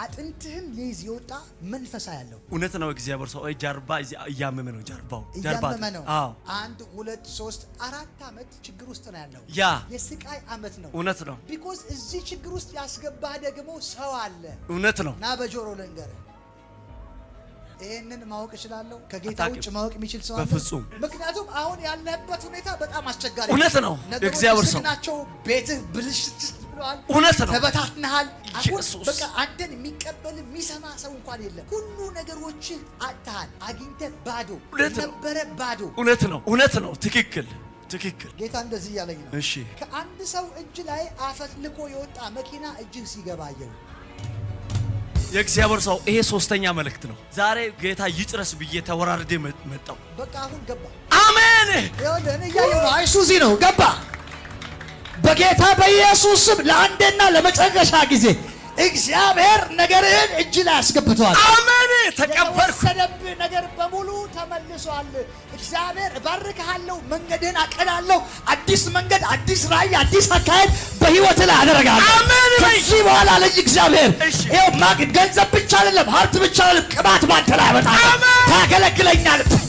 አጥንትህን ሊይዝ ይወጣ መንፈሳ ያለው እውነት ነው። እግዚአብሔር ሰው ጀርባ እያመመ ነው። ጀርባው ነው። 1 2 3 4 አመት ችግር ውስጥ ነው ያለው። ያ የስቃይ አመት ነው። እውነት ነው። ቢኮዝ እዚህ ችግር ውስጥ ያስገባህ ደግሞ ሰው አለ። እውነት ነው። ና በጆሮ ልንገርህ፣ ይሄንን ማወቅ እችላለሁ። ከጌታ ውጭ ማወቅ የሚችል ሰው አለ? በፍጹም። ምክንያቱም አሁን ያለበት ሁኔታ በጣም አስቸጋሪ ነው። እውነት ነው። እግዚአብሔር ሰው ናቸው። ቤትህ ብልሽት ብለዋል። እውነት ነው። ተበታትነሃል። አሁን በቃ አንተን የሚቀበል የሚሰማ ሰው እንኳን የለም። ሁሉ ነገሮች አጥተሃል። አግኝተህ ባዶ ነበረ፣ ባዶ። እውነት ነው። እውነት ነው። ትክክል ትክክል። ጌታ እንደዚህ እያለኝ ነው። እሺ፣ ከአንድ ሰው እጅ ላይ አፈትልኮ የወጣ መኪና እጅህ ሲገባ አየሁ። የእግዚአብሔር ሰው ይሄ ሶስተኛ መልእክት ነው። ዛሬ ጌታ ይጭረስ ብዬ ተወራርዴ መጣው። በቃ አሁን ገባ። አሜን። ይወደን እያየሁ ነው። አይሱዚ ነው ገባ። በጌታ በኢየሱስ ስም ለአንዴና ለመጨረሻ ጊዜ እግዚአብሔር ነገርህን እጅ ላይ አስገብቷል። አሜን። ተቀበልኩ። የወሰደብህ ነገር በሙሉ ተመልሷል። እግዚአብሔር እባርክሃለሁ፣ መንገድህን አቀናለሁ፣ አዲስ መንገድ፣ አዲስ ራእይ፣ አዲስ አካሄድ በህይወት ላይ አደረጋለሁ። አሜን። ከዚህ በኋላ ለይ እግዚአብሔር ይኸው ገንዘብ ብቻ አይደለም፣ ሀብት ብቻ አይደለም፣ ቅባት ባንተ ላይ ያመጣል። ታገለግለኛለህ።